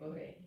Okay.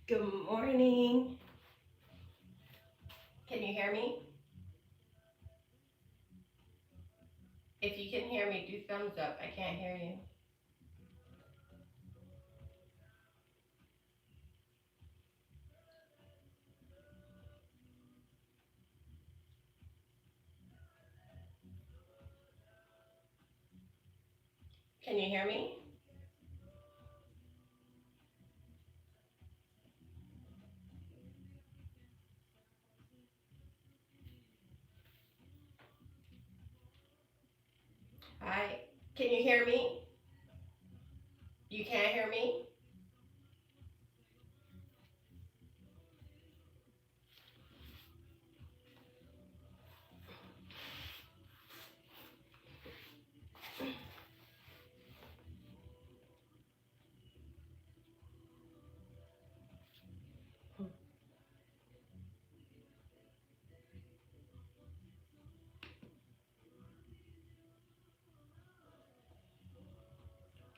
Good morning. Can you hear me? If you can hear me, do thumbs up. I can't hear you. Can you hear me? Hi. Can you hear me? You can't hear me?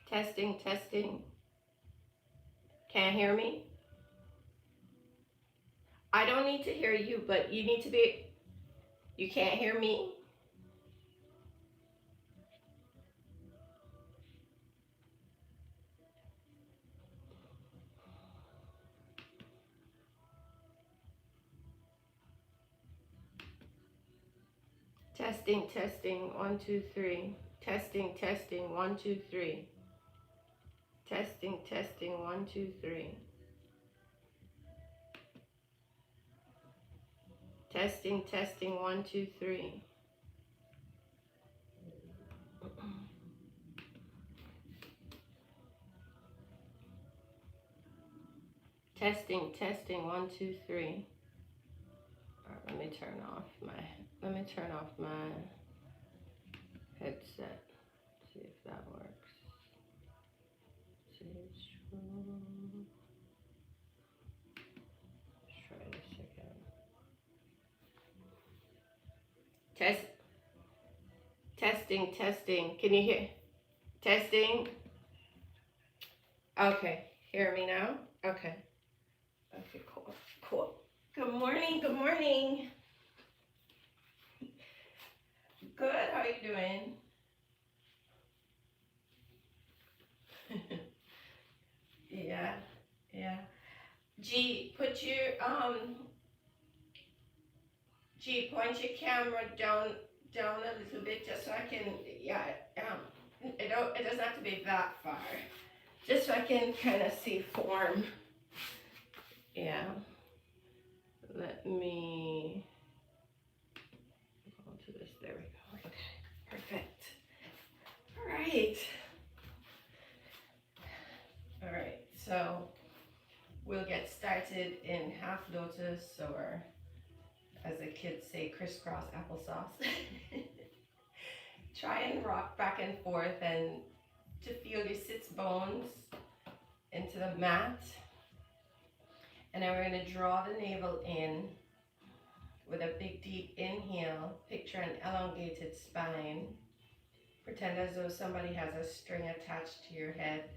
Testing, testing. Can't hear me? I don't need to hear you, but you need to be. You can't hear me? Testing, testing. 1, 2, 3. Testing, testing. 1, 2, 3. Testing, testing. 1, 2, 3. Testing, testing. 1, 2, 3. Testing, testing. 1, 2, 3. All right, let me turn off my headset. See if that works. Sage. Let's try this again. Testing, testing. Can you hear? Testing. Okay. Hear me now? Okay. Okay, cool. Cool. Good morning. Good morning. Good. How are you doing? Yeah. Yeah. G, point your camera down a little bit just so I can, yeah, it doesn't have to be that far. Just so I can kind of see form. Yeah. Let me go to this. There we go. Okay. Perfect. All right. All right. So we'll get started in half lotus, or as the kids say, crisscross applesauce. Try and rock back and forth and to feel your sits bones into the mat. And then we're going to draw the navel in with a big deep inhale. Picture an elongated spine. Pretend as though somebody has a string attached to your head,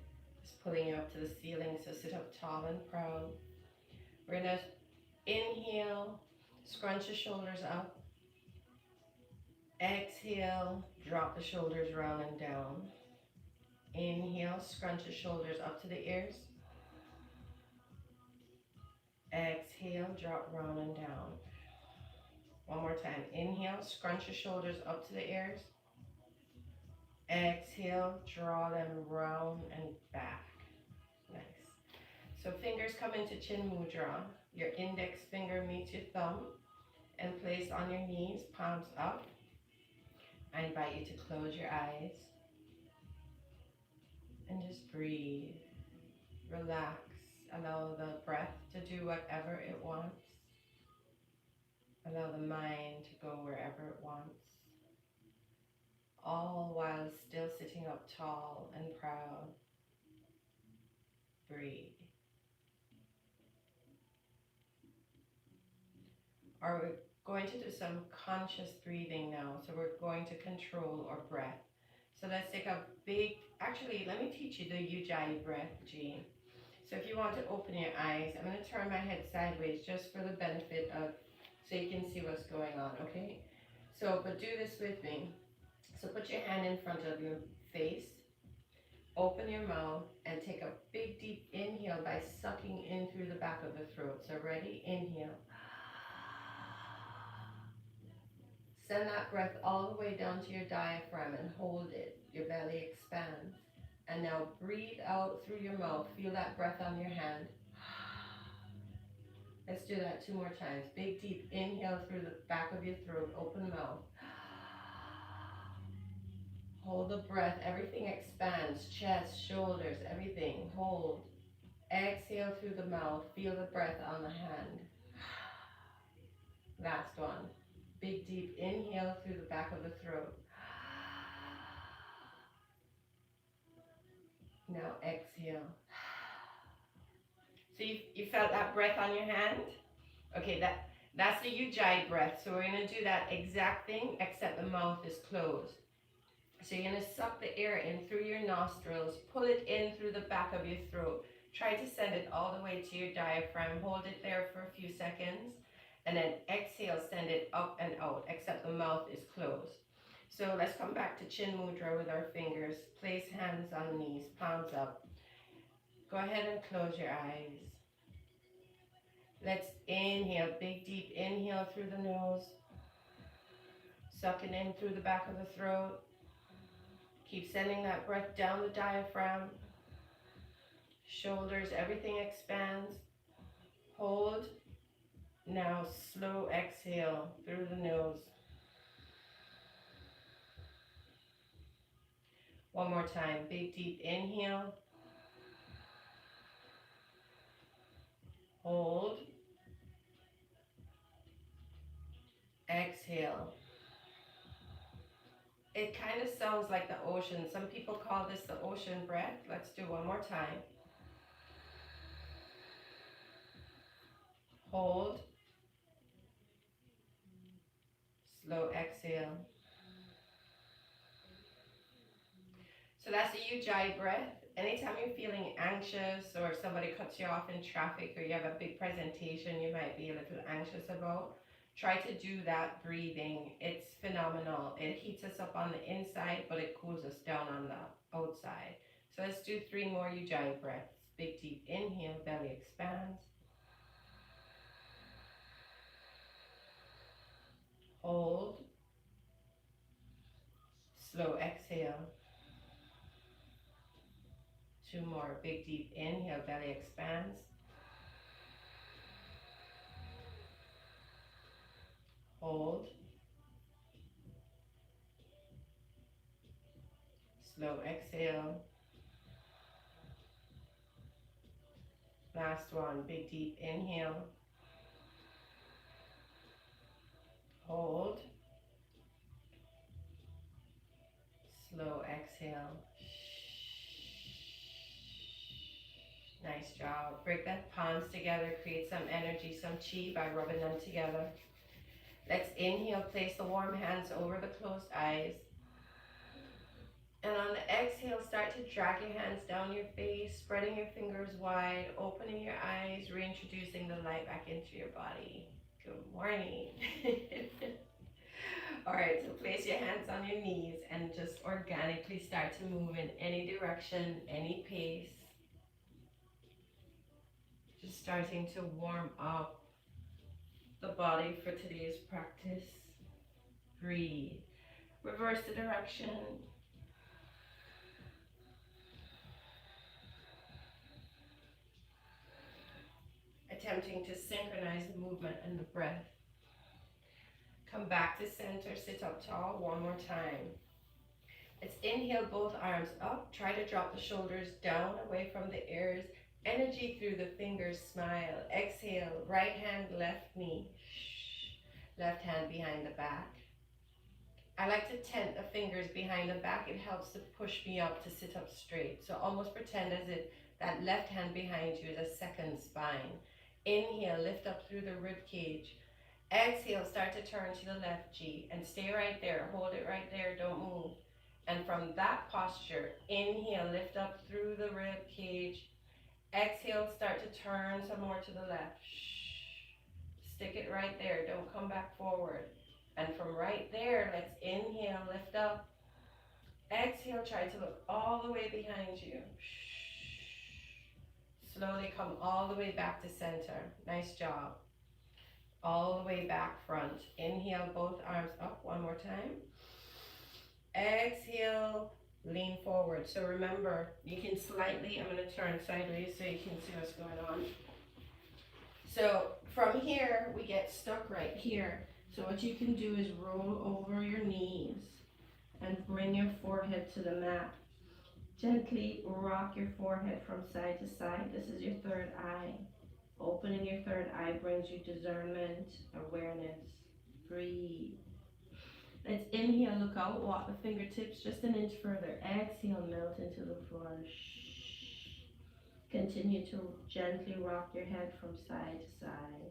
just pulling you up to the ceiling. So sit up tall and proud. We're going to inhale, scrunch the shoulders up. Exhale, drop the shoulders round and down. Inhale, scrunch the shoulders up to the ears. Exhale, drop round and down. One more time. Inhale, scrunch your shoulders up to the ears. Exhale, draw them round and back. Nice. So fingers come into Chin Mudra. Your index finger meets your thumb and place on your knees, palms up. I invite you to close your eyes and just breathe. Relax. Allow the breath to do whatever it wants. Allow the mind to go wherever it wants. All while still sitting up tall and proud. Breathe. We're going to do some conscious breathing now. So we're going to control our breath. So let's take a big, actually, let me teach you the Ujjayi breath, Jean. So if you want to open your eyes, I'm going to turn my head sideways just for the benefit of, so you can see what's going on, okay? So, but do this with me. So put your hand in front of your face, open your mouth, and take a big deep inhale by sucking in through the back of the throat. So ready? Inhale. Send that breath all the way down to your diaphragm and hold it. Your belly expands. And now breathe out through your mouth. Feel that breath on your hand. Let's do that 2 more times. Big deep inhale through the back of your throat. Open mouth. Hold the breath. Everything expands. Chest, shoulders, everything. Hold. Exhale through the mouth. Feel the breath on the hand. Last one. Big deep inhale through the back of the throat. Now exhale. So you felt that breath on your hand? Okay, that's the Ujjayi breath. So we're going to do that exact thing except the mouth is closed. So you're going to suck the air in through your nostrils, pull it in through the back of your throat. Try to send it all the way to your diaphragm. Hold it there for a few seconds. And then exhale, send it up and out, except the mouth is closed. So let's come back to Chin Mudra with our fingers. Place hands on knees, palms up. Go ahead and close your eyes. Let's inhale, big deep inhale through the nose. Sucking in through the back of the throat. Keep sending that breath down the diaphragm. Shoulders, everything expands. Hold. Now slow exhale through the nose. One more time. Big deep inhale. Hold. Exhale. It kind of sounds like the ocean. Some people call this the ocean breath. Let's do one more time. Hold. Slow exhale. So that's the Ujjayi breath. Anytime you're feeling anxious or somebody cuts you off in traffic or you have a big presentation you might be a little anxious about, try to do that breathing. It's phenomenal. It heats us up on the inside, but it cools us down on the outside. So let's do 3 more Ujjayi breaths. Big deep inhale, belly expands. Hold. Slow exhale. 2 more. Big deep inhale, belly expands. Hold. Slow exhale. Last one. Big deep inhale. Hold. Slow exhale. Nice job. Break the palms together. Create some energy, some chi by rubbing them together. Let's inhale. Place the warm hands over the closed eyes. And on the exhale, start to drag your hands down your face, spreading your fingers wide, opening your eyes, reintroducing the light back into your body. Good morning. All right, so place your hands on your knees and just organically start to move in any direction, any pace. Just starting to warm up the body for today's practice. Breathe. Reverse the direction. Attempting to synchronize the movement and the breath. Come back to center, sit up tall one more time. Let's inhale both arms up. Try to drop the shoulders down away from the ears. Energy through the fingers, smile. Exhale, right hand, left knee. Left hand behind the back. I like to tent the fingers behind the back. It helps to push me up to sit up straight. So almost pretend as if that left hand behind you is a second spine. Inhale, lift up through the rib cage. Exhale, start to turn to the left G and stay right there. Hold it right there, don't move. And from that posture, inhale, lift up through the rib cage. Exhale, start to turn some more to the left. Stick it right there, don't come back forward. And from right there, let's inhale, lift up. Exhale, try to look all the way behind you. Slowly come all the way back to center. Nice job. All the way back front. Inhale, both arms up one more time. Exhale, lean forward. So remember, you can slightly, I'm going to turn sideways so you can see what's going on. So from here, we get stuck right here. So what you can do is roll over your knees and bring your forehead to the mat. Gently rock your forehead from side to side. This is your third eye. Opening your third eye brings you discernment, awareness. Breathe. Let's inhale, look out, walk the fingertips just an inch further. Exhale, melt into the floor. Continue to gently rock your head from side to side.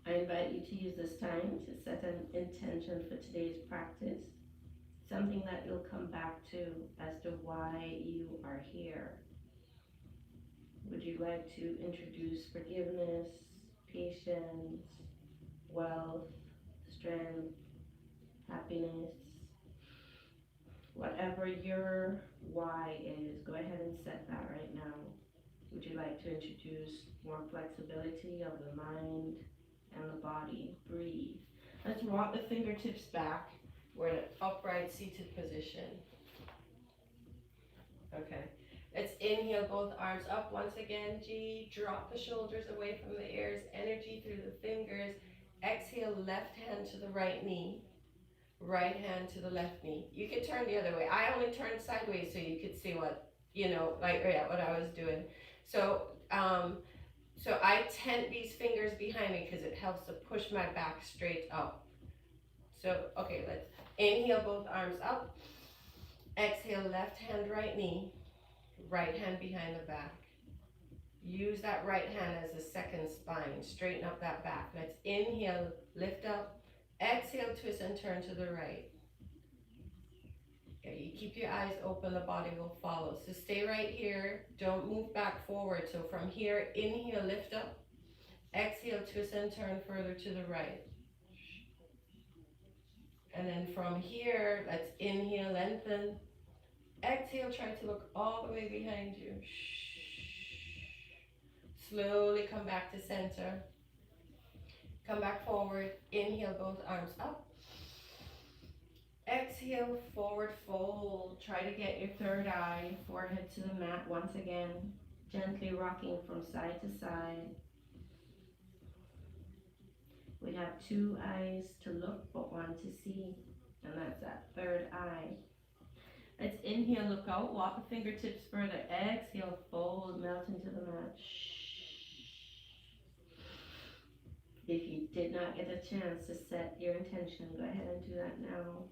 I invite you to use this time to set an intention for today's practice. Something that you'll come back to as to why you are here. Would you like to introduce forgiveness, patience, wealth, strength, happiness? Whatever your why is, go ahead and set that right now. Would you like to introduce more flexibility of the mind and the body? Breathe. Let's walk the fingertips back. We're in an upright seated position. Okay. Let's inhale both arms up once again. G. Drop the shoulders away from the ears. Energy through the fingers. Exhale, left hand to the right knee. Right hand to the left knee. You could turn the other way. I only turned sideways so you could see what, what I was doing. So I tent these fingers behind me because it helps to push my back straight up. So, okay, let's inhale both arms up. Exhale, left hand, right knee. Right hand behind the back. Use that right hand as the second spine. Straighten up that back. Let's inhale, lift up. Exhale, twist and turn to the right. Okay, you keep your eyes open, the body will follow. So stay right here. Don't move back forward. So from here, inhale, lift up. Exhale, twist and turn further to the right. And then from here, let's inhale, lengthen. Exhale, try to look all the way behind you. Slowly come back to center. Come back forward. Inhale, both arms up. Exhale, forward fold. Try to get your third eye, forehead to the mat once again. Gently rocking from side to side. We have two eyes to look, but one to see. And that's that third eye. Let's inhale, look out, walk the fingertips further. Exhale, fold, melt into the mat. If you did not get a chance to set your intention, go ahead and do that now.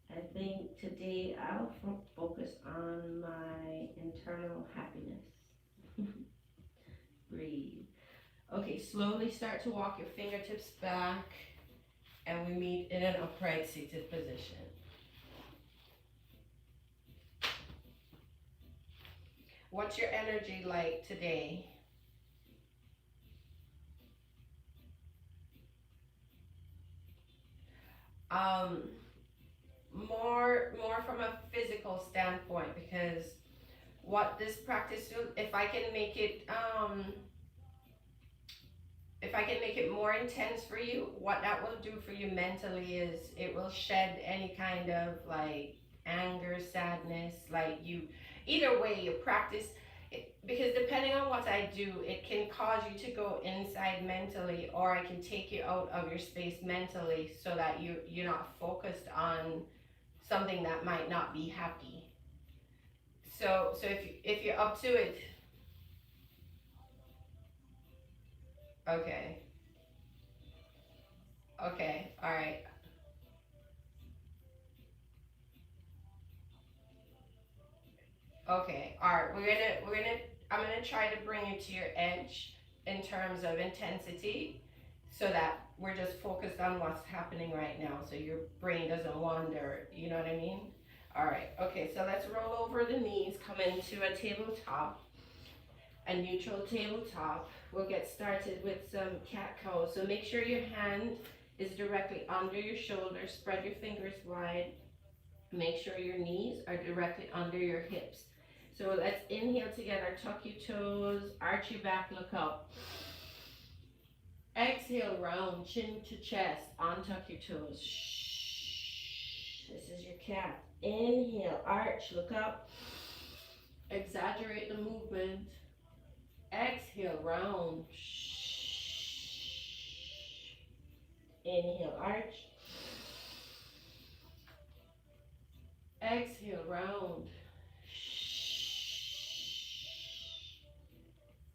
I think today I'll focus on my internal happiness. Breathe. Okay, slowly start to walk your fingertips back. And we meet in an upright seated position. What's your energy like today? more from a physical standpoint, because what this practice will, if I can make it more intense for you, what that will do for you mentally is it will shed any kind of like anger, sadness, like you, either way you practice it, because depending on what I do, it can cause you to go inside mentally, or I can take you out of your space mentally so that you're not focused on something that might not be happy. So if you're up to it, okay, okay, all right. Okay, all right. I'm gonna try to bring you to your edge in terms of intensity, so that we're just focused on what's happening right now, so your brain doesn't wander. You know what I mean? All right. Okay. So let's roll over the knees. Come into a tabletop, a neutral tabletop. We'll get started with some cat cow. So make sure your hand is directly under your shoulder. Spread your fingers wide. Make sure your knees are directly under your hips. So let's inhale together, tuck your toes, arch your back, look up. Exhale, round, chin to chest, untuck your toes. Shh. This is your cat. Inhale, arch, look up. Exaggerate the movement. Exhale, round. Shh. Inhale, arch. Exhale, round.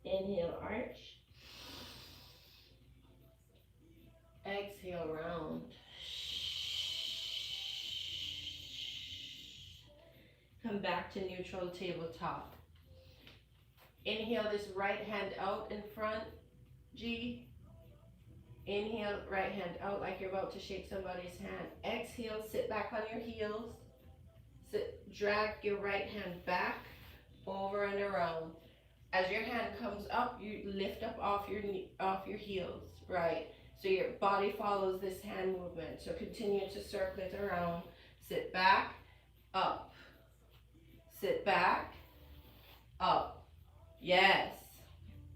Inhale, arch. Exhale, round. Come back to neutral tabletop. Inhale this right hand out in front, G. Inhale, right hand out like you're about to shake somebody's hand. Exhale, sit back on your heels. Sit, drag your right hand back, over and around. As your hand comes up, you lift up off your heels, right? So your body follows this hand movement. So continue to circle it around. Sit back, up. Sit back, up. Yes.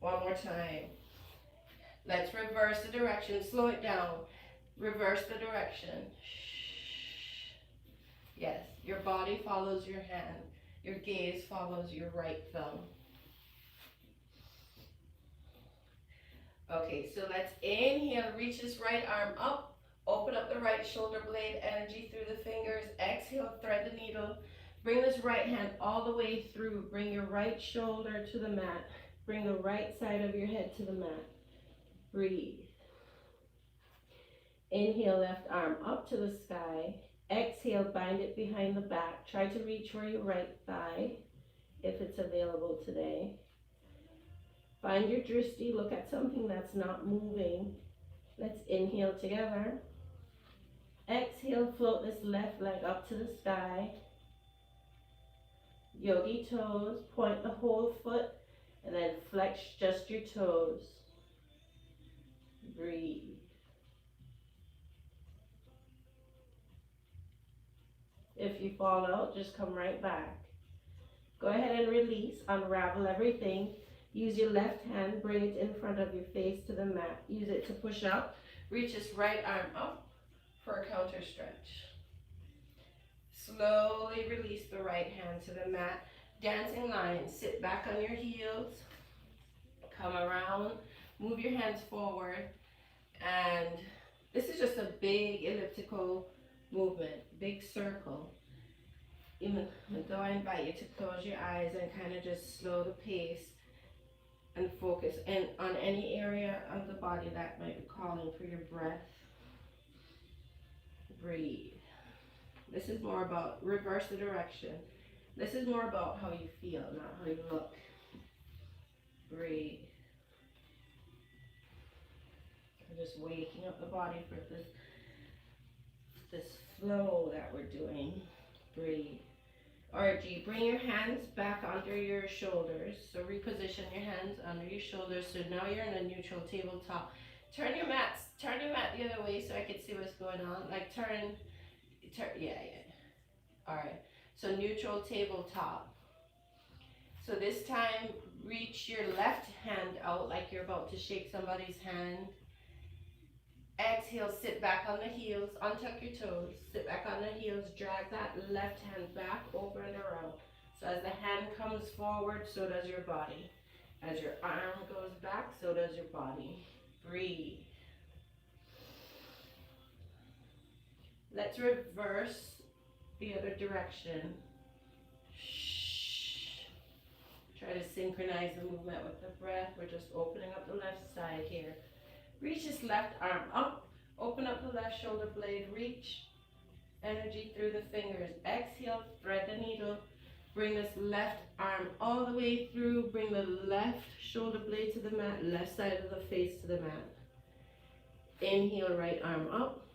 One more time. Let's reverse the direction. Slow it down. Reverse the direction. Yes. Your body follows your hand. Your gaze follows your right thumb. Okay, so let's inhale, reach this right arm up, open up the right shoulder blade, energy through the fingers. Exhale, thread the needle. Bring this right hand all the way through. Bring your right shoulder to the mat. Bring the right side of your head to the mat. Breathe. Inhale, left arm up to the sky. Exhale, bind it behind the back. Try to reach for your right thigh if it's available today. Find your drishti, look at something that's not moving. Let's inhale together. Exhale, float this left leg up to the sky. Yogi toes, point the whole foot, and then flex just your toes. Breathe. If you fall out, just come right back. Go ahead and release, unravel everything. Use your left hand, bring it in front of your face to the mat. Use it to push up. Reach this right arm up for a counter stretch. Slowly release the right hand to the mat. Dancing line, sit back on your heels. Come around, move your hands forward. And this is just a big elliptical movement, big circle. Even though I invite you to close your eyes and kind of just slow the pace and focus and on any area of the body that might be calling for your breath. Breathe. This is more about reverse the direction. This is more about how you feel, not how you look. Breathe. We're just waking up the body for this flow that we're doing. Breathe. Alright, G, bring your hands back under your shoulders. So reposition your hands under your shoulders. So now you're in a neutral tabletop. Turn your mat the other way so I can see what's going on. Like yeah. All right, so neutral tabletop. So this time, reach your left hand out like you're about to shake somebody's hand. Exhale, sit back on the heels, untuck your toes, sit back on the heels, drag that left hand back over and around. So as the hand comes forward, so does your body. As your arm goes back, so does your body. Breathe. Let's reverse the other direction. Shh. Try to synchronize the movement with the breath. We're just opening up the left side here. Reach this left arm up. Open up the left shoulder blade. Reach energy through the fingers. Exhale, thread the needle. Bring this left arm all the way through. Bring the left shoulder blade to the mat. Left side of the face to the mat. Inhale, right arm up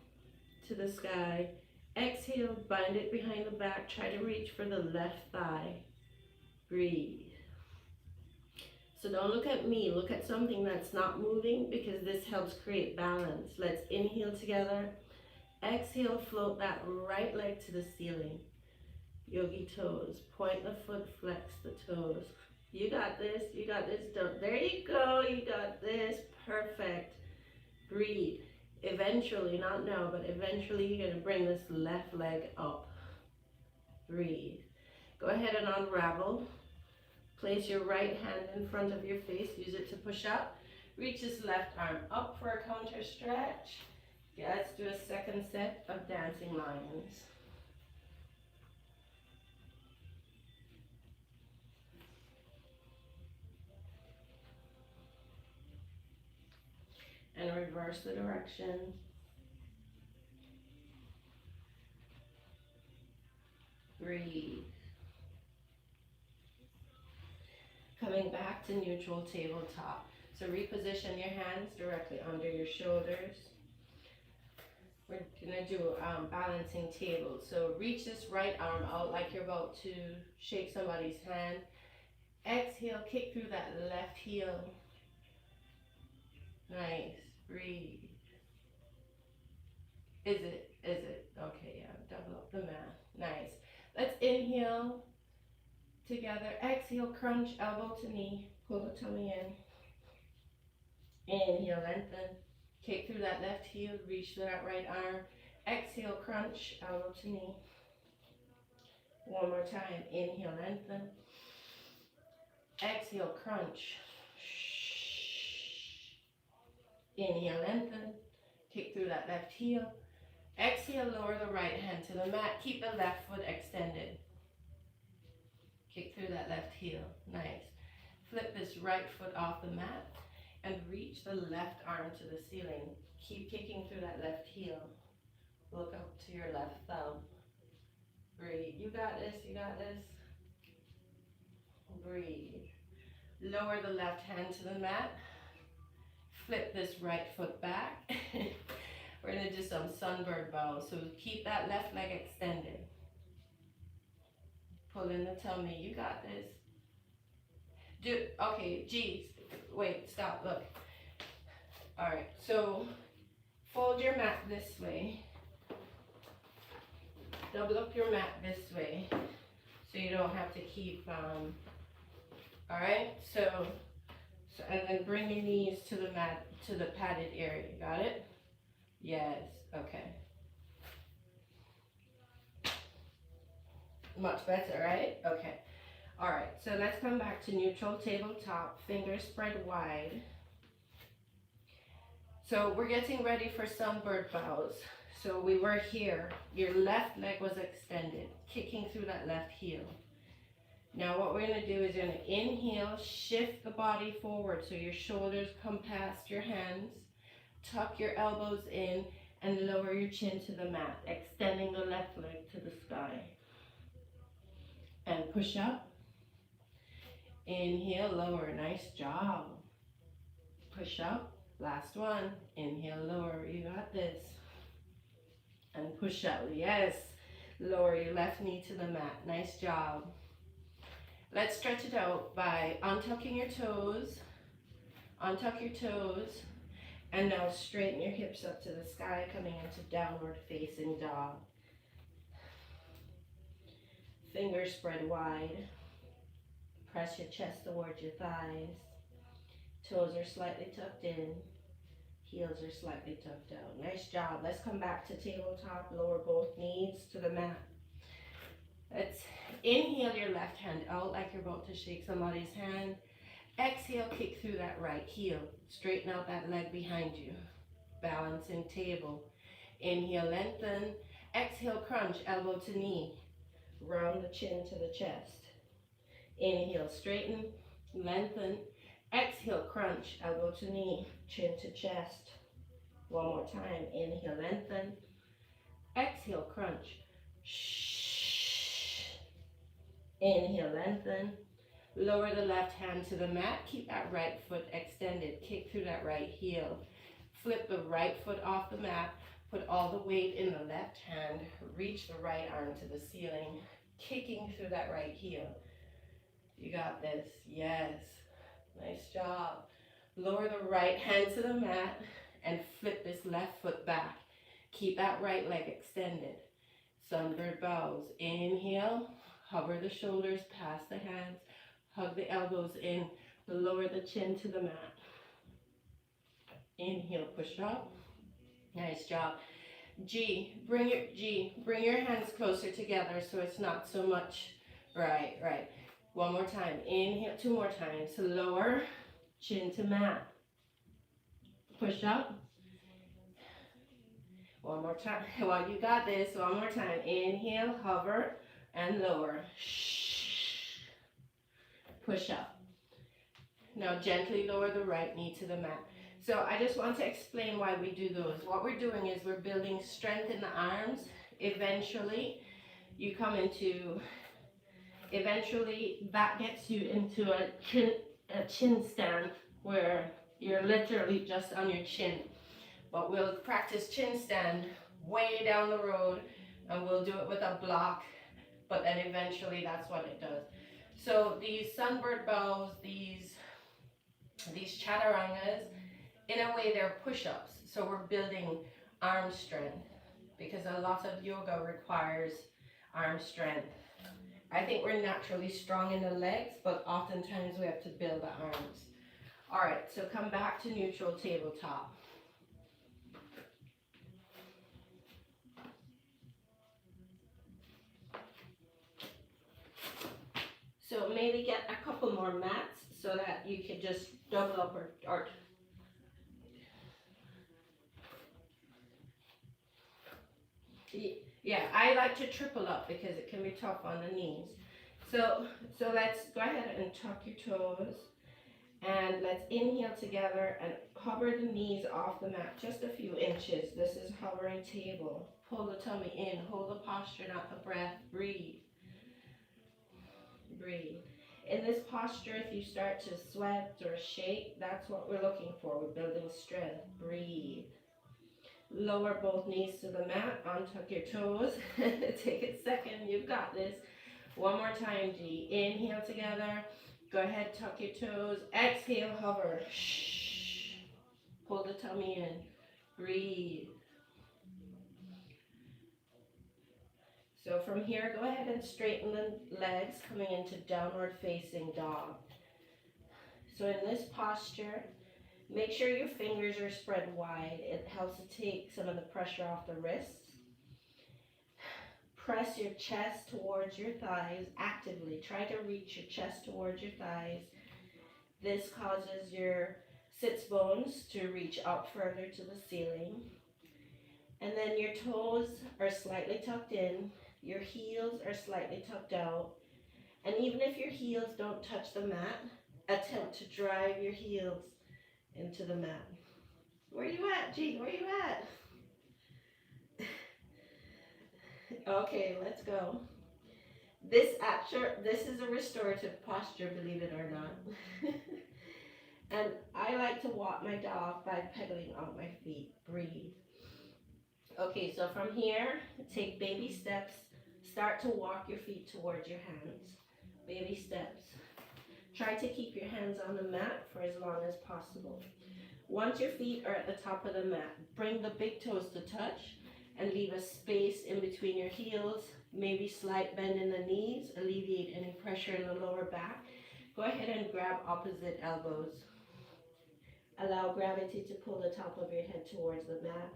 to the sky. Exhale, bind it behind the back. Try to reach for the left thigh. Breathe. So don't look at me, look at something that's not moving, because this helps create balance. Let's inhale together. Exhale, float that right leg to the ceiling. Yogi toes. Point the foot, flex the toes. You got this, you got this. There you go, you got this. Perfect. Breathe. Eventually, not now, but eventually you're going to bring this left leg up. Breathe. Go ahead and unravel. Place your right hand in front of your face. Use it to push up. Reach this left arm up for a counter stretch. Yeah, let's do a second set of dancing lions. And reverse the direction. Breathe. Coming back to neutral tabletop. So reposition your hands directly under your shoulders. We're gonna do balancing table. So reach this right arm out like you're about to shake somebody's hand. Exhale, kick through that left heel. Nice, breathe. Is it? Okay, yeah, double up the mat. Nice. Let's inhale together. Exhale, crunch, elbow to knee. Pull the tummy in. Inhale, lengthen. Kick through that left heel, reach to that right arm. Exhale, crunch, elbow to knee. One more time. Inhale, lengthen. Exhale, crunch. Inhale, lengthen. Kick through that left heel. Exhale, lower the right hand to the mat. Keep the left foot extended. Kick through that left heel. Nice. Flip this right foot off the mat and reach the left arm to the ceiling. Keep kicking through that left heel. Look up to your left thumb. Breathe. You got this, you got this. Breathe. Lower the left hand to the mat. Flip this right foot back. We're going to do some sunbird bow. So keep that left leg extended. Pull in the tummy. You got this. Okay, geez. Wait, stop, look. All right, so fold your mat this way. Double up your mat this way so you don't have to keep, all right? So, and then bring your knees to the mat, to the padded area. Got it? Yes, okay. Much better, right? Okay. All right, so let's come back to neutral tabletop, fingers spread wide. So we're getting ready for sunbird bows. So we were here, your left leg was extended, kicking through that left heel. Now what we're gonna do is you're gonna inhale, shift the body forward so your shoulders come past your hands, tuck your elbows in, and lower your chin to the mat, extending the left leg to the sky. And push up. Inhale, lower, nice job. Push up, last one. Inhale, lower, you got this. And push up, yes. Lower your left knee to the mat, nice job. Let's stretch it out by untucking your toes. Untuck your toes. And now straighten your hips up to the sky, coming into downward facing dog. Fingers spread wide. Press your chest towards your thighs. Toes are slightly tucked in. Heels are slightly tucked out. Nice job. Let's come back to tabletop. Lower both knees to the mat. Let's inhale your left hand out like you're about to shake somebody's hand. Exhale, kick through that right heel. Straighten out that leg behind you. Balancing table. Inhale, lengthen. Exhale, crunch, elbow to knee. Round the chin to the chest. Inhale, straighten, lengthen. Exhale, crunch, elbow to knee, chin to chest. One more time. Inhale, lengthen. Exhale, crunch. Shh. Inhale, lengthen. Lower the left hand to the mat. Keep that right foot extended. Kick through that right heel. Flip the right foot off the mat. Put all the weight in the left hand. Reach the right arm to the ceiling. Kicking through that right heel. You got this. Yes. Nice job. Lower the right hand to the mat and flip this left foot back. Keep that right leg extended. Sunbird bows. Inhale. Hover the shoulders past the hands. Hug the elbows in. Lower the chin to the mat. Inhale, push up. Nice job. Bring your hands closer together so it's not so much. Right. One more time. Inhale, 2 more times. Lower, chin to mat. Push up. One more time. Well, you got this. One more time. Inhale, hover, and lower. Shh. Push up. Now gently lower the right knee to the mat. So I just want to explain why we do those. What we're doing is we're building strength in the arms. Eventually that gets you into a chin stand where you're literally just on your chin. But we'll practice chin stand way down the road, and we'll do it with a block, but then eventually that's what it does. So these sunbird bows, these chaturangas, in a way they're push-ups. So we're building arm strength because a lot of yoga requires arm strength. I think we're naturally strong in the legs, but oftentimes we have to build the arms. All right, so come back to neutral tabletop. So maybe get a couple more mats so that you can just double up or yeah, I like to triple up because it can be tough on the knees. So let's go ahead and tuck your toes, and let's inhale together and hover the knees off the mat just a few inches. This is hovering table. Pull the tummy in, hold the posture, not the breath. Breathe. In this posture, if you start to sweat or shake, that's what we're looking for. We're building strength. Breathe. Lower both knees to the mat, untuck your toes. Take a second, you've got this. One more time, G. Inhale together. Go ahead, tuck your toes. Exhale, hover. Shh. Pull the tummy in. Breathe. So from here, go ahead and straighten the legs, coming into downward facing dog. So in this posture, make sure your fingers are spread wide. It helps to take some of the pressure off the wrists. Press your chest towards your thighs actively. Try to reach your chest towards your thighs. This causes your sits bones to reach up further to the ceiling. And then your toes are slightly tucked in. Your heels are slightly tucked out. And even if your heels don't touch the mat, attempt to drive your heels into the mat. Where you at, G? Where you at? Okay, let's go. This is a restorative posture, believe it or not. And I like to walk my dog by pedaling out my feet. Breathe. Okay, so from here, take baby steps. Start to walk your feet towards your hands. Baby steps. Try to keep your hands on the mat for as long as possible. Once your feet are at the top of the mat, bring the big toes to touch and leave a space in between your heels. Maybe slight bend in the knees, alleviate any pressure in the lower back. Go ahead and grab opposite elbows. Allow gravity to pull the top of your head towards the mat,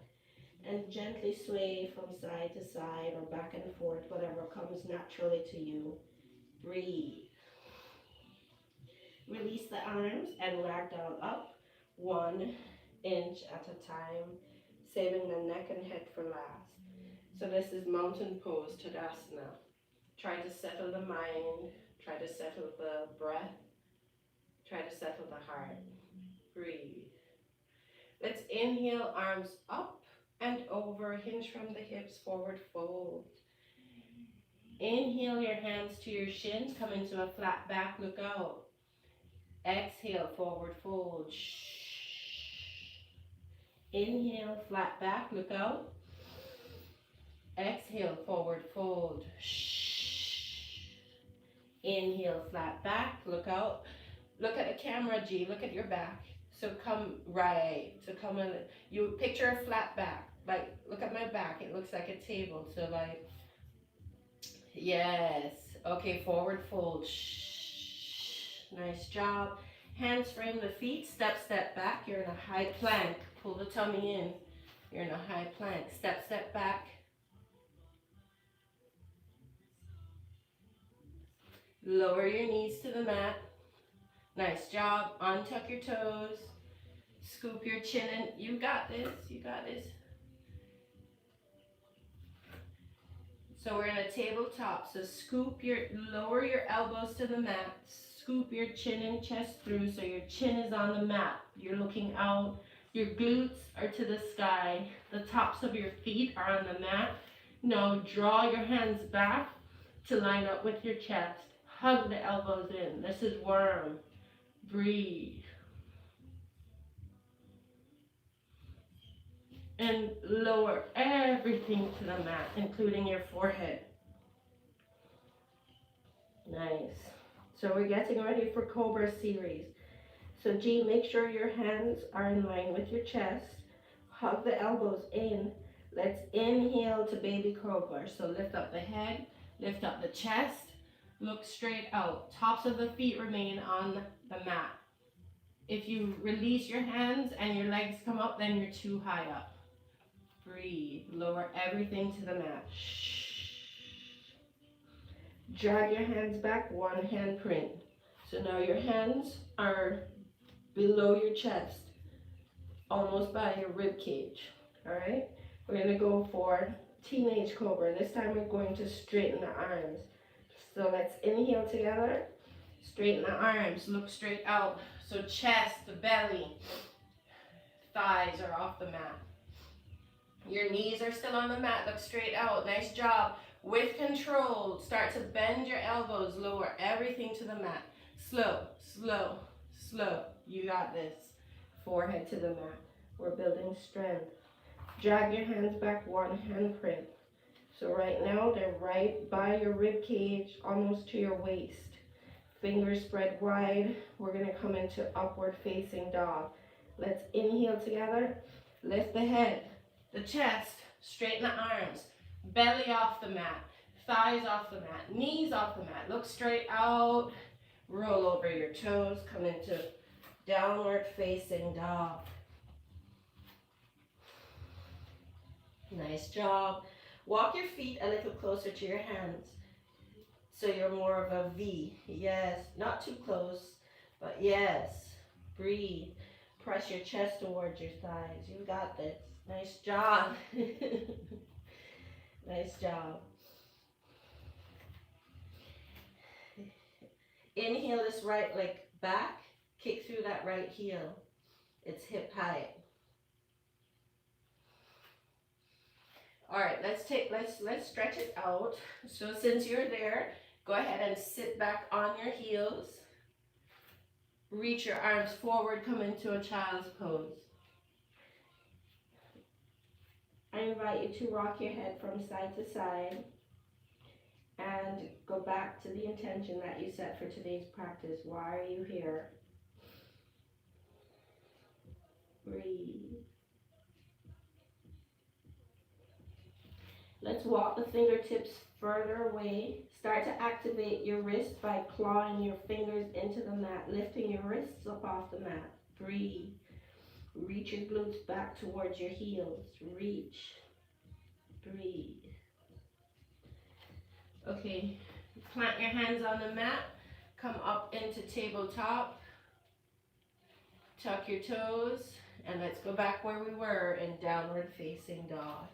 and gently sway from side to side or back and forth, whatever comes naturally to you. Breathe. Release the arms and ragdoll up 1 inch at a time, saving the neck and head for last. So this is mountain pose, Tadasana. Try to settle the mind, try to settle the breath, try to settle the heart. Breathe. Let's inhale, arms up and over, hinge from the hips, forward fold. Inhale your hands to your shins, come into a flat back, look out. Exhale, forward fold. Inhale, flat back, look out. Exhale, forward fold. Inhale, flat back, look out. Look at the camera, G, look at your back. So come right, so come in, you picture a flat back. Like, look at my back, it looks like a table. So like, yes. Okay, forward fold. Nice job. Hands frame the feet, step back. You're in a high plank. Pull the tummy in. You're in a high plank. Step back. Lower your knees to the mat. Nice job. Untuck your toes. Scoop your chin in. You got this. You got this. So we're in a tabletop. So lower your elbows to the mat. Scoop your chin and chest through so your chin is on the mat. You're looking out. Your glutes are to the sky. The tops of your feet are on the mat. Now draw your hands back to line up with your chest. Hug the elbows in. This is worm. Breathe. And lower everything to the mat, including your forehead. Nice. So we're getting ready for Cobra series. So G, make sure your hands are in line with your chest. Hug the elbows in. Let's inhale to baby cobra. So lift up the head, lift up the chest, look straight out. Tops of the feet remain on the mat. If you release your hands and your legs come up, then you're too high up. Breathe. Lower everything to the mat. Drag your hands back, one hand print. So now your hands are below your chest, almost by your rib cage. All right? We're going to go for teenage cobra. This time we're going to straighten the arms. So let's inhale together. Straighten the arms. Look straight out. So chest, the belly, thighs are off the mat. Your knees are still on the mat. Look straight out. Nice job. With control, start to bend your elbows. Lower everything to the mat. Slow, slow, slow. You got this. Forehead to the mat. We're building strength. Drag your hands back, one hand print. So right now, they're right by your rib cage, almost to your waist. Fingers spread wide. We're going to come into upward facing dog. Let's inhale together. Lift the head, the chest, straighten the arms. Belly off the mat, thighs off the mat, knees off the mat. Look straight out. Roll over your toes. Come into downward facing dog. Nice job. Walk your feet a little closer to your hands, so you're more of a V. Yes, not too close, but yes. Breathe. Press your chest towards your thighs. You got this. Nice job. Nice job. Inhale this right leg back. Kick through that right heel. It's hip height. All right, let's stretch it out. So since you're there, go ahead and sit back on your heels. Reach your arms forward, come into a child's pose. I invite you to rock your head from side to side and go back to the intention that you set for today's practice. Why are you here? Breathe. Let's walk the fingertips further away. Start to activate your wrist by clawing your fingers into the mat, lifting your wrists up off the mat. Breathe. Reach your glutes back towards your heels. Reach. Breathe. Okay, plant your hands on the mat. Come up into tabletop. Tuck your toes. And let's go back where we were in downward facing dog.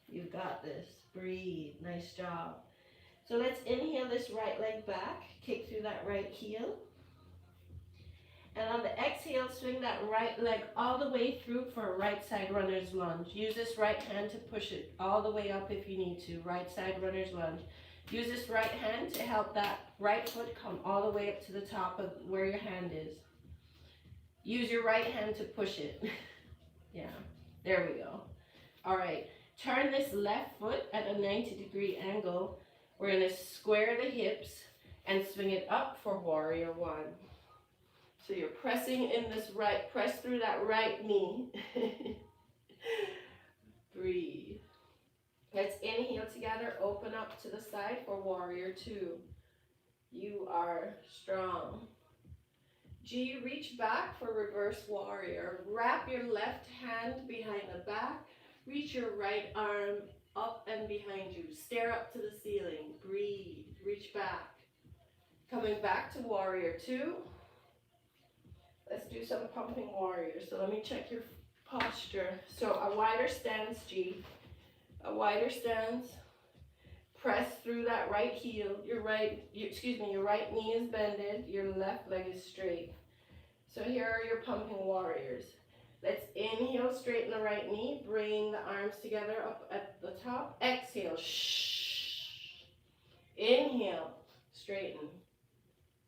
You got this. Breathe. Nice job. So let's inhale this right leg back. Kick through that right heel. And on the exhale, swing that right leg all the way through for a right side runner's lunge. Use this right hand to push it all the way up if you need to. Right side runner's lunge. Use this right hand to help that right foot come all the way up to the top of where your hand is. Use your right hand to push it. Yeah, there we go. All right, turn this left foot at a 90-degree angle. We're gonna square the hips and swing it up for warrior one. So you're pressing in this right, press through that right knee. Breathe. Let's inhale together, open up to the side for warrior two. You are strong. G, reach back for reverse warrior. Wrap your left hand behind the back. Reach your right arm up and behind you. Stare up to the ceiling. Breathe. Reach back. Coming back to warrior two. Let's do some pumping warriors. So let me check your posture. So a wider stance, G. A wider stance. Press through that right heel. Your right knee is bended. Your left leg is straight. So here are your pumping warriors. Let's inhale, straighten the right knee. Bring the arms together up at the top. Exhale. Shh. Inhale, straighten.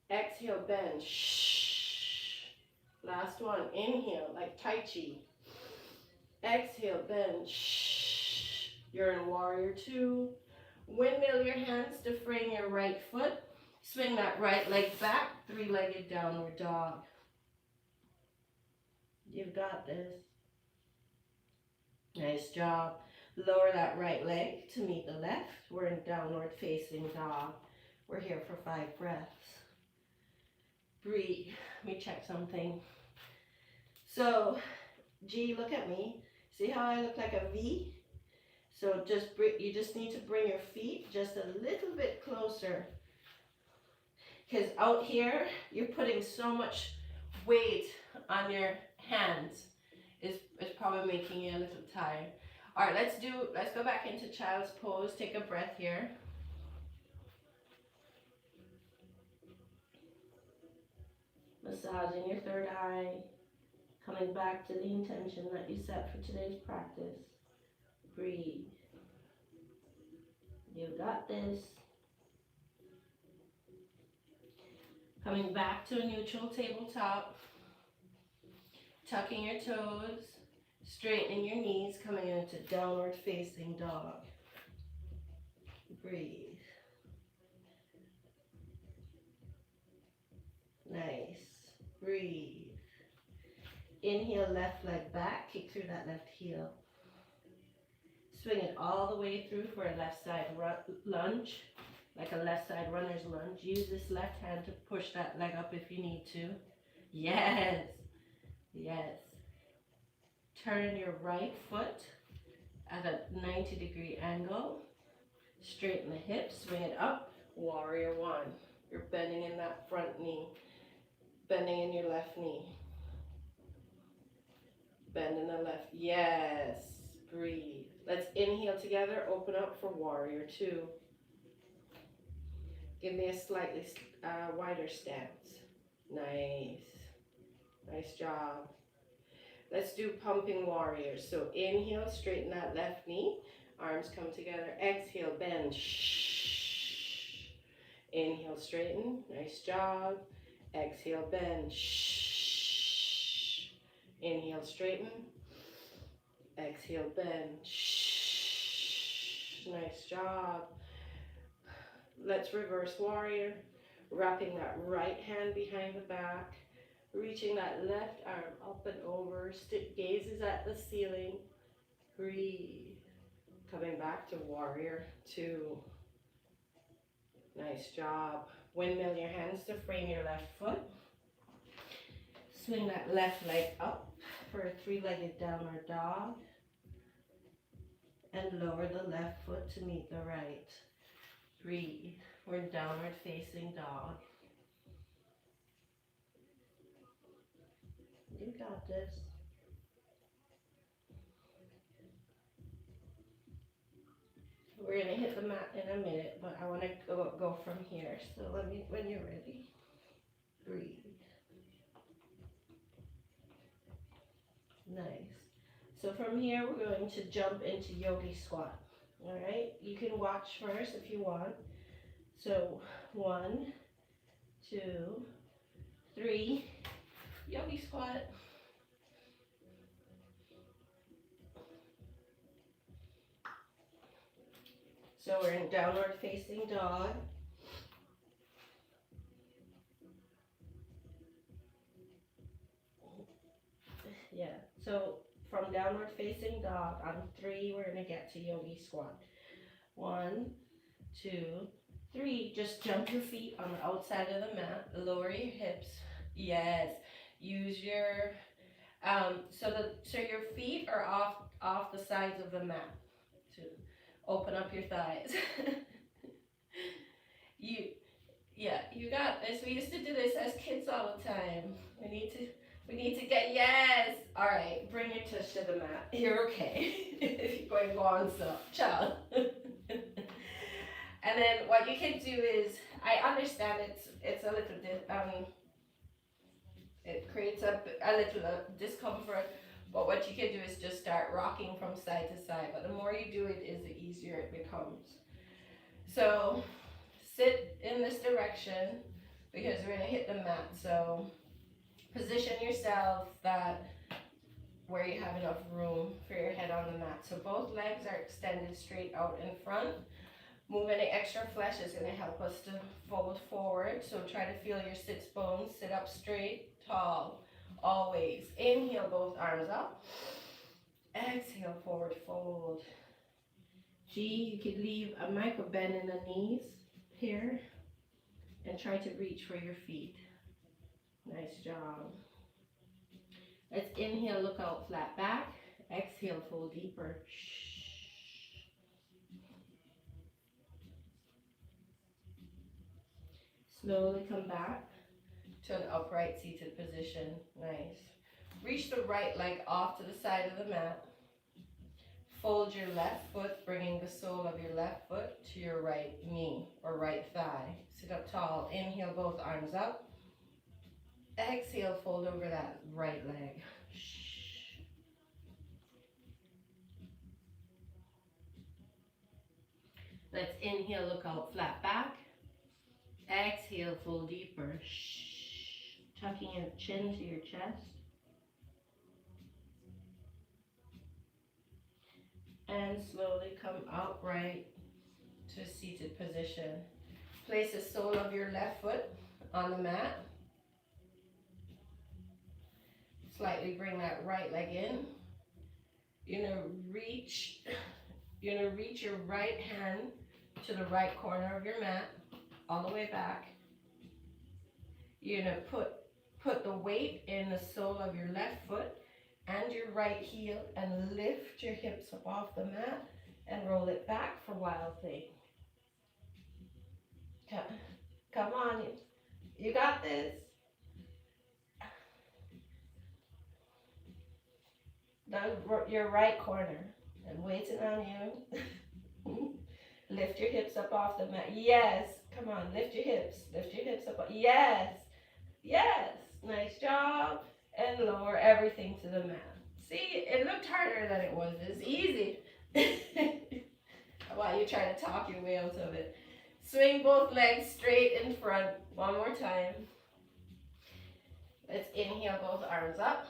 Exhale, bend. Shh. Last one. Inhale, like Tai Chi. Exhale, bend. Shh. You're in warrior two. Windmill your hands to frame your right foot. Swing that right leg back, three-legged downward dog. You've got this. Nice job. Lower that right leg to meet the left. We're in downward facing dog. We're here for 5 breaths. Breathe. Let me check something. So, G, look at me. See how I look like a V? So you just need to bring your feet just a little bit closer. Because out here, you're putting so much weight on your hands. It's probably making you a little tired. All right, let's go back into child's pose. Take a breath here. Massaging your third eye. Coming back to the intention that you set for today's practice. Breathe. You got this. Coming back to a neutral tabletop. Tucking your toes. Straightening your knees. Coming into downward facing dog. Breathe. Nice. Breathe. Inhale, left leg back. Kick through that left heel. Swing it all the way through for a left side lunge, like a left side runner's lunge. Use this left hand to push that leg up if you need to. Yes, yes. Turn your right foot at a 90-degree angle. Straighten the hips, swing it up. Warrior one. You're bending in that front knee. Bending in your left knee. Bend in the left. Yes. Breathe. Let's inhale together. Open up for warrior two. Give me a slightly wider stance. Nice. Nice job. Let's do pumping warriors. So inhale, straighten that left knee. Arms come together. Exhale, bend. Shh. Inhale, straighten. Nice job. Exhale, bend. Shh. Inhale, straighten. Exhale, bend. Shh. Nice job. Let's reverse warrior. Wrapping that right hand behind the back. Reaching that left arm up and over. Gazes at the ceiling. Breathe. Coming back to warrior 2. Nice job. Windmill your hands to frame your left foot. Swing that left leg up for a 3-legged downward dog. And lower the left foot to meet the right. Breathe. We're in downward facing dog. You got this. We're gonna hit the mat in a minute, but I wanna go from here. So let me, when you're ready, breathe. Nice. So from here, we're going to jump into yogi squat. All right, you can watch first if you want. So 1, 2, 3, yogi squat. So we're in downward facing dog. Yeah, so from downward facing dog, on 3, we're gonna get to yogi squat. 1, 2, 3. Just jump your feet on the outside of the mat, lower your hips. Yes, use your, so your feet are off the sides of the mat to open up your thighs. You got this. We used to do this as kids all the time. We need to get, yes. All right, bring your tush to the mat. You're okay. If you're going to go on, so child. And then what you can do is, I understand it's a little bit, it creates a little discomfort, but what you can do is just start rocking from side to side. But the more you do it, is the easier it becomes. So sit in this direction because we're gonna hit the mat. So position yourself that where you have enough room for your head on the mat. So both legs are extended straight out in front. Moving the extra flesh is going to help us to fold forward. So try to feel your sits bones. Sit up straight, tall, always. Inhale, both arms up. Exhale, forward fold. G, you could leave a micro bend in the knees here and try to reach for your feet. Nice job. Let's inhale, look out, flat back. Exhale, fold deeper. Slowly come back to an upright seated position. Nice. Reach the right leg off to the side of the mat. Fold your left foot, bringing the sole of your left foot to your right knee or right thigh. Sit up tall. Inhale, both arms up. Exhale, fold over that right leg. Let's inhale, look out, flat back. Exhale, fold deeper. Tucking your chin to your chest. And slowly come upright to a seated position. Place the sole of your left foot on the mat. Slightly bring that right leg in. You're gonna reach your right hand to the right corner of your mat, all the way back. You're gonna put the weight in the sole of your left foot and your right heel and lift your hips up off the mat and roll it back for wild thing. Come on, you got this. Now your right corner. I'm waiting on you. Lift your hips up off the mat. Yes. Come on, lift your hips. Lift your hips up. Yes. Yes. Nice job. And lower everything to the mat. See, it looked harder than it was. It's easy. While you try to talk your way out of it. Swing both legs straight in front. One more time. Let's inhale, both arms up.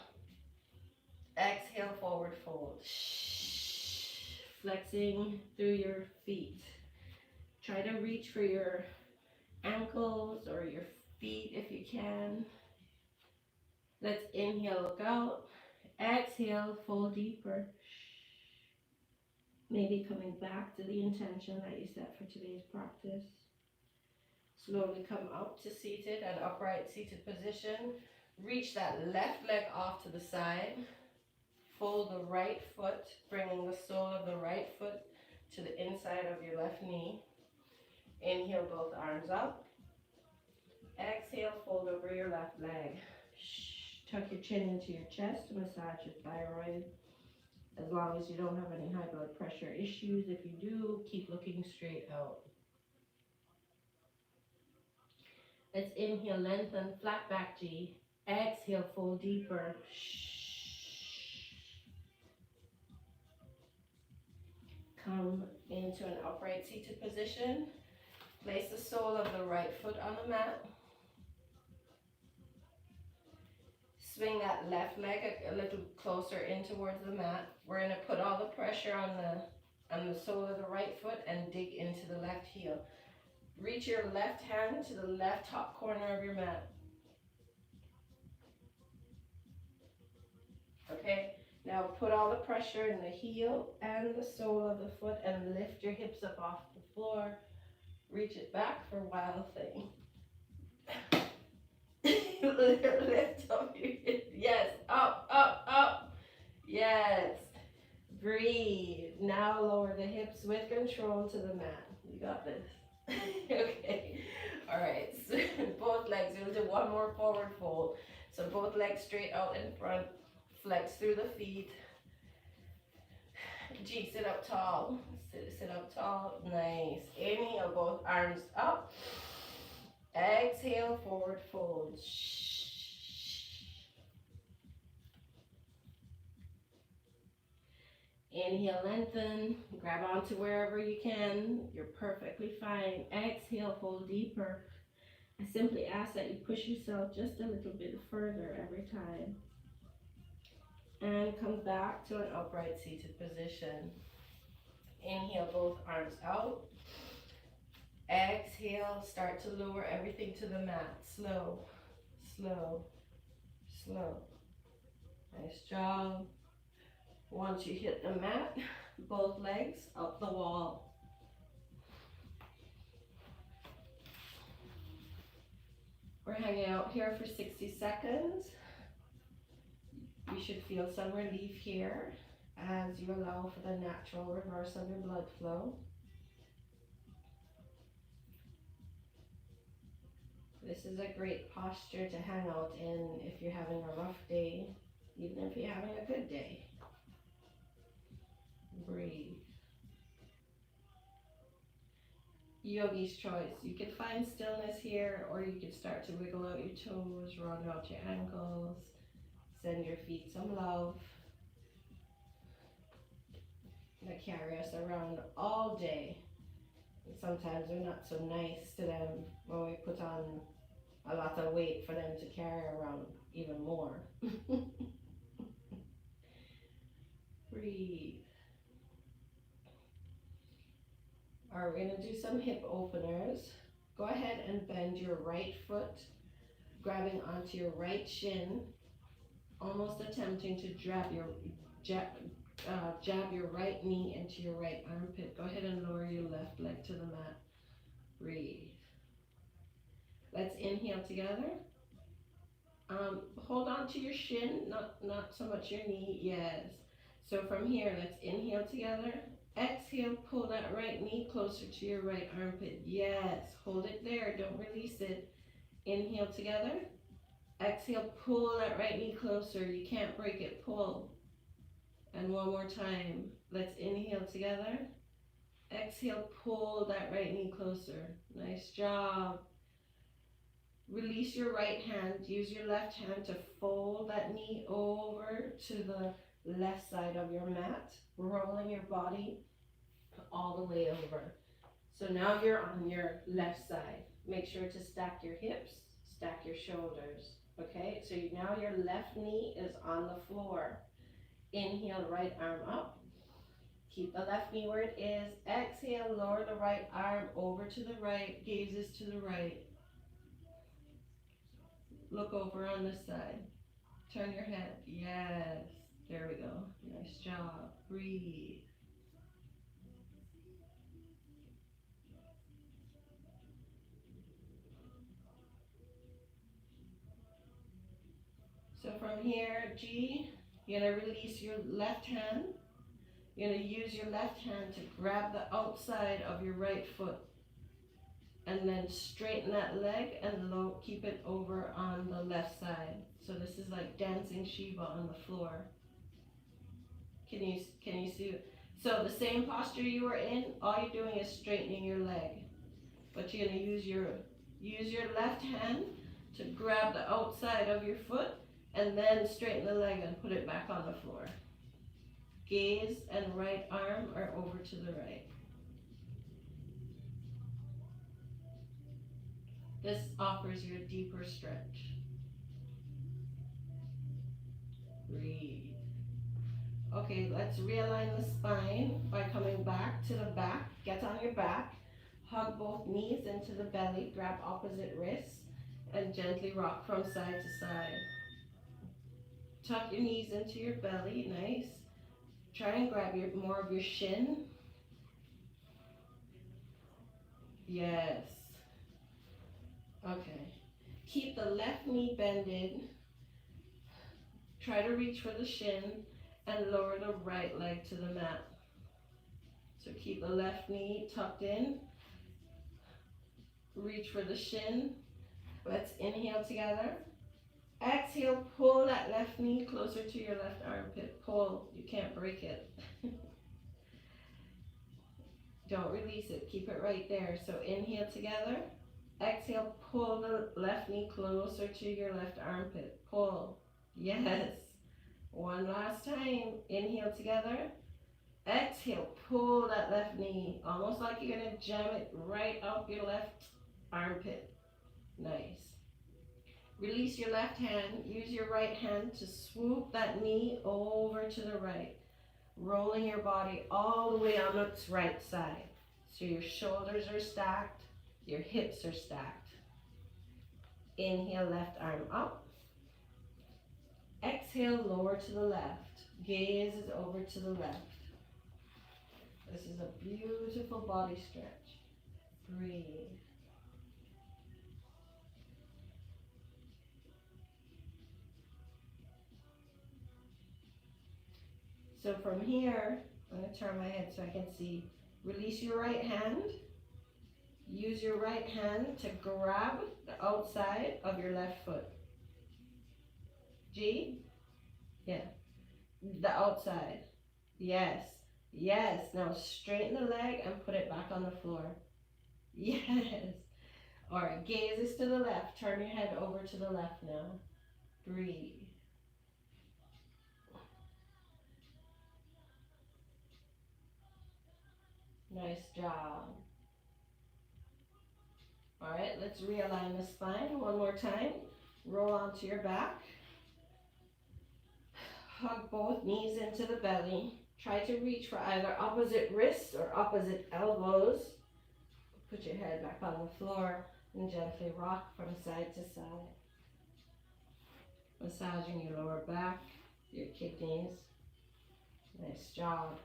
Exhale, forward fold. Flexing through your feet. Try to reach for your ankles or your feet if you can. Let's inhale, look out. Exhale, fold deeper. Maybe coming back to the intention that you set for today's practice. Slowly come up to seated and upright seated position. Reach that left leg off to the side. Fold the right foot, bringing the sole of the right foot to the inside of your left knee. Inhale, both arms up. Exhale, fold over your left leg. Tuck your chin into your chest to massage your thyroid. As long as you don't have any high blood pressure issues. If you do, keep looking straight out. Let's inhale, lengthen, flat back G. Exhale, fold deeper. Come into an upright seated position. Place the sole of the right foot on the mat. Swing that left leg a little closer in towards the mat. We're going to put all the pressure on the sole of the right foot and dig into the left heel. Reach your left hand to the left top corner of your mat. Okay, now put all the pressure in the heel and the sole of the foot and lift your hips up off the floor. Reach it back for wild thing. Lift up your hips. Yes, up, up, up. Yes. Breathe. Now lower the hips with control to the mat. You got this. Okay. All right. So both legs. We'll do one more forward fold. So both legs straight out in front. Flex through the feet. G, sit up tall. Sit up tall. Nice. Inhale, both arms up. Exhale, forward fold. Inhale, lengthen. Grab onto wherever you can. You're perfectly fine. Exhale, fold deeper. I simply ask that you push yourself just a little bit further every time. And come back to an upright seated position. Inhale, both arms out. Exhale, start to lower everything to the mat. Slow, slow, slow. Nice job. Once you hit the mat, both legs up the wall. We're hanging out here for 60 seconds. You should feel some relief here as you allow for the natural reverse of your blood flow. This is a great posture to hang out in if you're having a rough day, even if you're having a good day. Breathe. Yogi's choice. You can find stillness here, or you can start to wiggle out your toes, round out your ankles, send your feet some love. They carry us around all day. And sometimes we're not so nice to them when we put on a lot of weight for them to carry around even more. Breathe. All right, we're going to do some hip openers. Go ahead and bend your right foot, grabbing onto your right shin, almost attempting to jab your right knee into your right armpit. Go ahead and lower your left leg to the mat. Breathe. Let's inhale together. Hold on to your shin, not so much your knee. Yes. So from here, let's inhale together. Exhale, pull that right knee closer to your right armpit. Yes. Hold it there. Don't release it. Inhale together. Exhale, pull that right knee closer. You can't break it. Pull. And one more time. Let's inhale together. Exhale, pull that right knee closer. Nice job. Release your right hand. Use your left hand to fold that knee over to the left side of your mat, rolling your body all the way over. So now you're on your left side. Make sure to stack your hips, stack your shoulders. Okay, so now your left knee is on the floor. Inhale, right arm up. Keep the left knee where it is. Exhale, lower the right arm over to the right, gazes to the right. Look over on this side. Turn your head. Yes. There we go. Nice job. Breathe. So from here, G, you're gonna release your left hand. You're gonna use your left hand to grab the outside of your right foot. And then straighten that leg and keep it over on the left side. So this is like dancing Shiva on the floor. Can you see? So the same posture you were in, all you're doing is straightening your leg. But you're gonna use your left hand to grab the outside of your foot and then straighten the leg and put it back on the floor. Gaze and right arm are over to the right. This offers you a deeper stretch. Breathe. Okay, let's realign the spine by coming back to the back. Get on your back. Hug both knees into the belly. Grab opposite wrists and gently rock from side to side. Tuck your knees into your belly. Nice. Try and grab more of your shin. Yes. Okay. Keep the left knee bended. Try to reach for the shin and lower the right leg to the mat. So keep the left knee tucked in. Reach for the shin. Let's inhale together. Exhale, pull that left knee closer to your left armpit. Pull. You can't break it. Don't release it. Keep it right there. So inhale together. Exhale, pull the left knee closer to your left armpit. Pull. Yes. One last time. Inhale together. Exhale, pull that left knee. Almost like you're going to jam it right up your left armpit. Nice. Release your left hand. Use your right hand to swoop that knee over to the right. Rolling your body all the way on its right side. So your shoulders are stacked. Your hips are stacked. Inhale, left arm up. Exhale, lower to the left. Gaze is over to the left. This is a beautiful body stretch. Breathe. So from here, I'm going to turn my head so I can see. Release your right hand. Use your right hand to grab the outside of your left foot. G? Yeah. The outside. Yes. Yes. Now straighten the leg and put it back on the floor. Yes. All right. Gaze is to the left. Turn your head over to the left now. Breathe. Nice job. All right, let's realign the spine one more time. Roll onto your back. Hug both knees into the belly. Try to reach for either opposite wrists or opposite elbows. Put your head back on the floor and gently rock from side to side. Massaging your lower back, your kidneys. Nice job.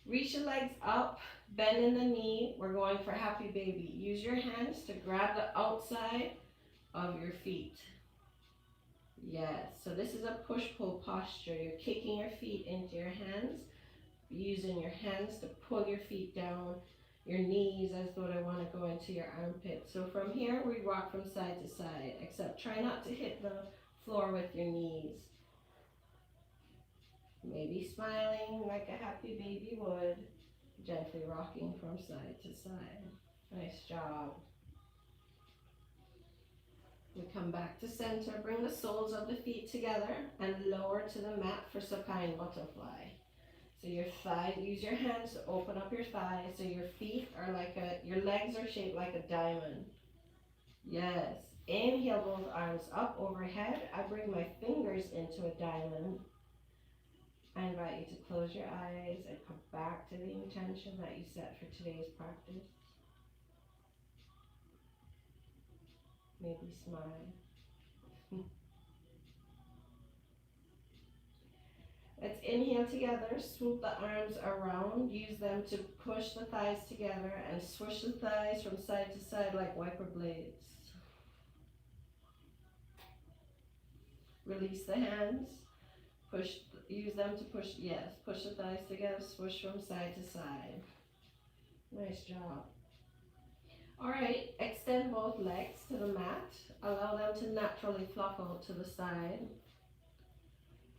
Reach your legs up, bend in the knee. We're going for happy baby. Use your hands to grab the outside of your feet. Yes, so this is a push-pull posture. You're kicking your feet into your hands, using your hands to pull your feet down, your knees as though they want to go into your armpit. So from here, we rock from side to side, except try not to hit the floor with your knees. Maybe smiling like a happy baby would, gently rocking from side to side. Nice job. We come back to center, bring the soles of the feet together and lower to the mat for supine butterfly. So your thigh, use your hands to open up your thighs so your feet are your legs are shaped like a diamond. Yes. Inhale, both arms up overhead. I bring my fingers into a diamond. I invite you to close your eyes and come back to the intention that you set for today's practice. Maybe smile. Let's inhale together, swoop the arms around, use them to push the thighs together and swish the thighs from side to side like wiper blades. Release the hands. Push, use them to push, yes, push the thighs together, swoosh from side to side. Nice job. Alright, extend both legs to the mat. Allow them to naturally fluff out to the side.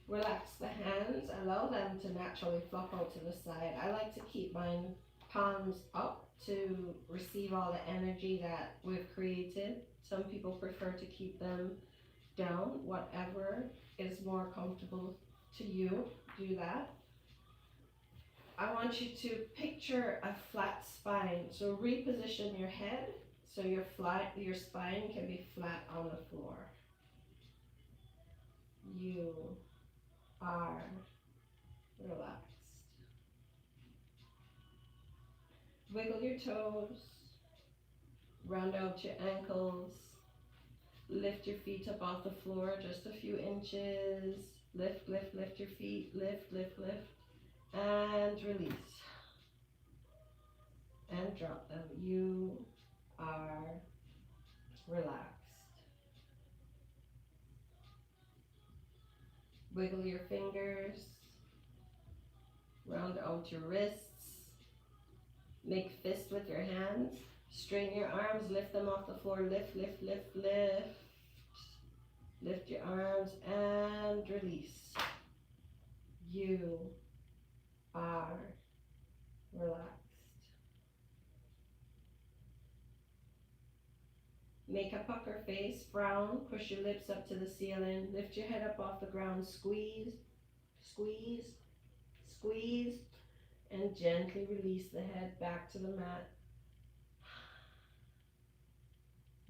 Relax the hands, allow them to naturally fluff out to the side. I like to keep my palms up to receive all the energy that we've created. Some people prefer to keep them down, whatever is more comfortable to you, do that. I want you to picture a flat spine. So reposition your head so your spine can be flat on the floor. You are relaxed. Wiggle your toes, round out your ankles, lift your feet up off the floor just a few inches. Lift, lift, lift your feet, lift, lift, lift, and release. And drop them. You are relaxed. Wiggle your fingers, round out your wrists, make fists with your hands, straighten your arms, lift them off the floor, lift, lift, lift, lift. Lift your arms and release. You are relaxed. Make a pucker face, frown, push your lips up to the ceiling, lift your head up off the ground, squeeze, squeeze, squeeze, and gently release the head back to the mat.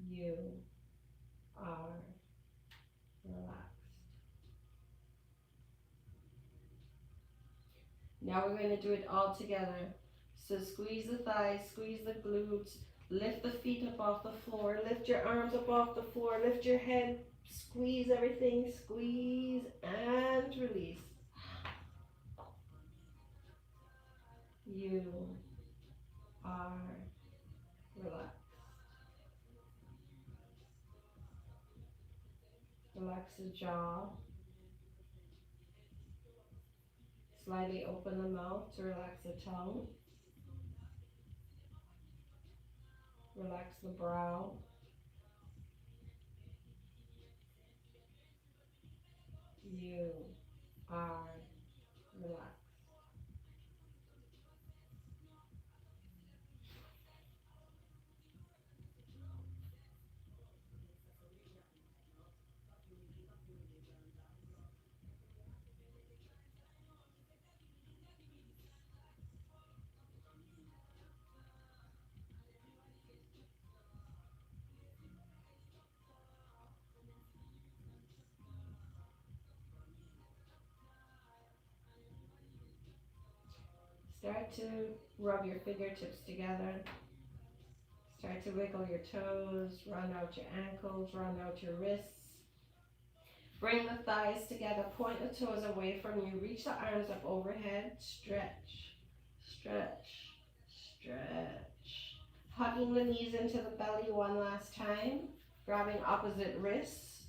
You are relaxed. Now we're going to do it all together. So squeeze the thighs, squeeze the glutes, lift the feet up off the floor, lift your arms up off the floor, lift your head, squeeze everything, squeeze and release. You are relaxed. Relax the jaw. Slightly open the mouth to relax the tongue. Relax the brow. You are relaxed. Start to rub your fingertips together. Start to wiggle your toes, run out your ankles, run out your wrists. Bring the thighs together, point the toes away from you, reach the arms up overhead, stretch, stretch, stretch. Hugging the knees into the belly one last time, grabbing opposite wrists,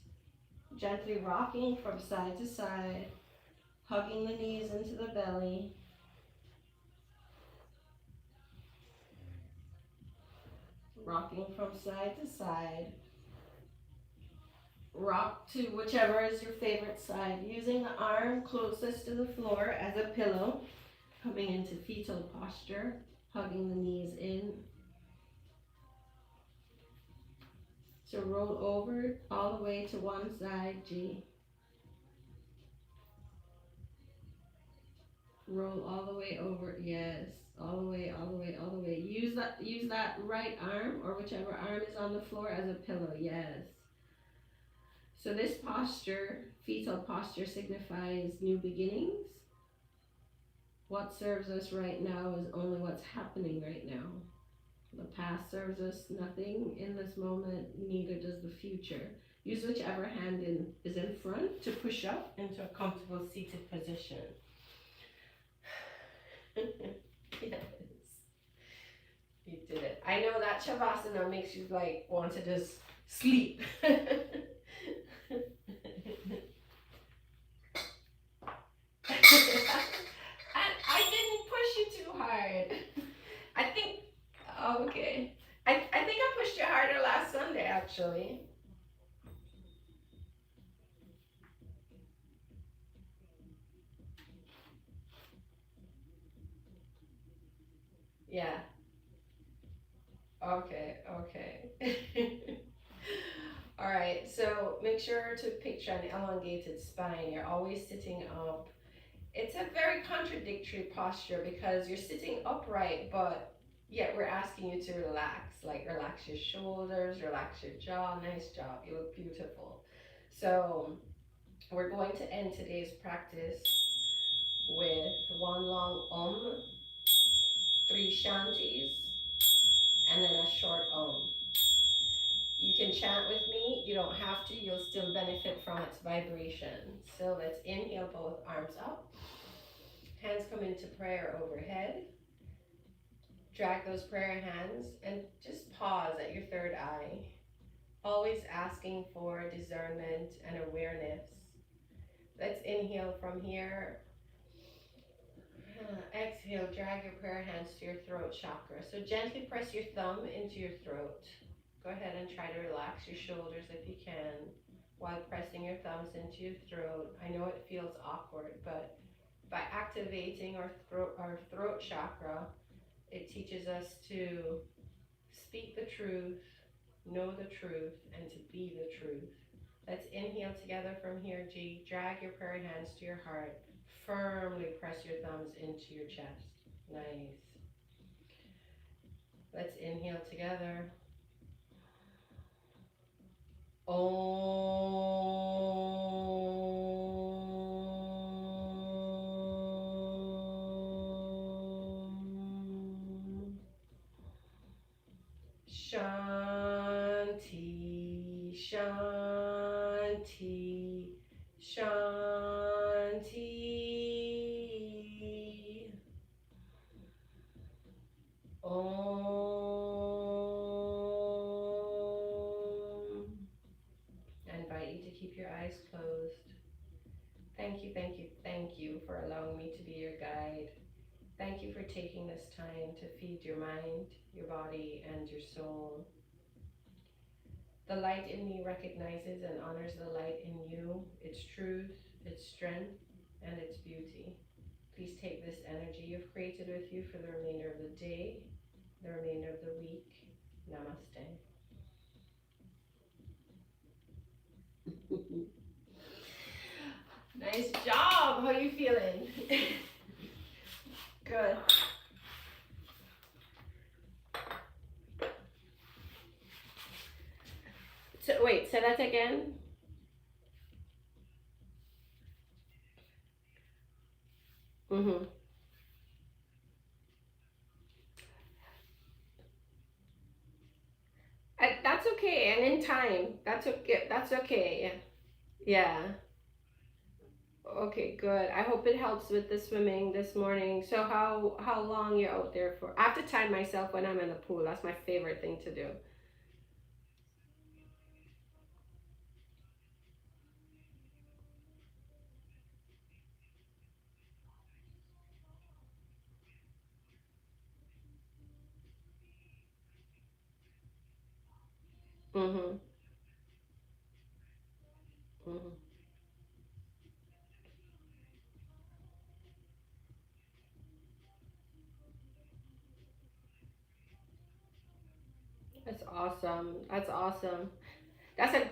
gently rocking from side to side, hugging the knees into the belly. Rocking from side to side. Rock to whichever is your favorite side, using the arm closest to the floor as a pillow, coming into fetal posture, hugging the knees in. So roll over all the way to one side, G. Roll all the way over, yes, all the way, all the way, all the way. Use that right arm or whichever arm is on the floor as a pillow, yes. So this posture, fetal posture, signifies new beginnings. What serves us right now is only what's happening right now. The past serves us nothing in this moment, neither does the future. Use whichever hand is in front to push up into a comfortable seated position. Yes. You did it. I know that Shavasana makes you want to just sleep. actually. Yeah. Okay, okay. All right, so make sure to picture an elongated spine. You're always sitting up. It's a very contradictory posture because you're sitting upright, but yet we're asking you to relax. Like, relax your shoulders, relax your jaw. Nice job. You look beautiful. So, we're going to end today's practice with one long three shanties, and then a short You can chant with me. You don't have to. You'll still benefit from its vibration. So let's inhale, both arms up. Hands come into prayer overhead. Drag those prayer hands and just pause at your third eye. Always asking for discernment and awareness. Let's inhale from here. Exhale, drag your prayer hands to your throat chakra. So gently press your thumb into your throat. Go ahead and try to relax your shoulders if you can while pressing your thumbs into your throat. I know it feels awkward, but by activating our throat chakra, it teaches us to speak the truth, know the truth, and to be the truth. Let's inhale together from here, G. Drag your prayer hands to your heart. Firmly press your thumbs into your chest. Nice. Let's inhale together. Om. Shanti, Shanti, Shanti. Om. I invite you to keep your eyes closed. Thank you, thank you, thank you for allowing me to be your guide. Thank you for taking this time to feed your mind, your body, and your soul. The light in me recognizes and honors the light in you, its truth, its strength, and its beauty. Please take this energy you've created with you for the remainder of the day, the remainder of the week. Namaste. Nice job. How are you feeling? Good. So wait, say that again. Mm-hmm. That's okay, and in time. That's okay. That's okay. Yeah. Okay, good. I hope it helps with the swimming this morning. So how long you out there for? I have to time myself when I'm in the pool. That's my favorite thing to do. Mm-hmm. Mm-hmm. That's awesome. That's awesome. That's a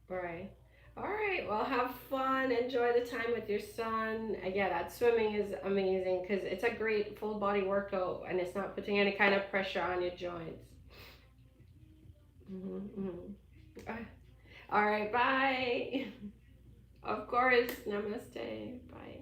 right. All right. Well, have fun. Enjoy the time with your son. Yeah, that swimming is amazing because it's a great full body workout and it's not putting any kind of pressure on your joints. Mm-hmm, mm-hmm. All right. Bye. Of course. Namaste. Bye.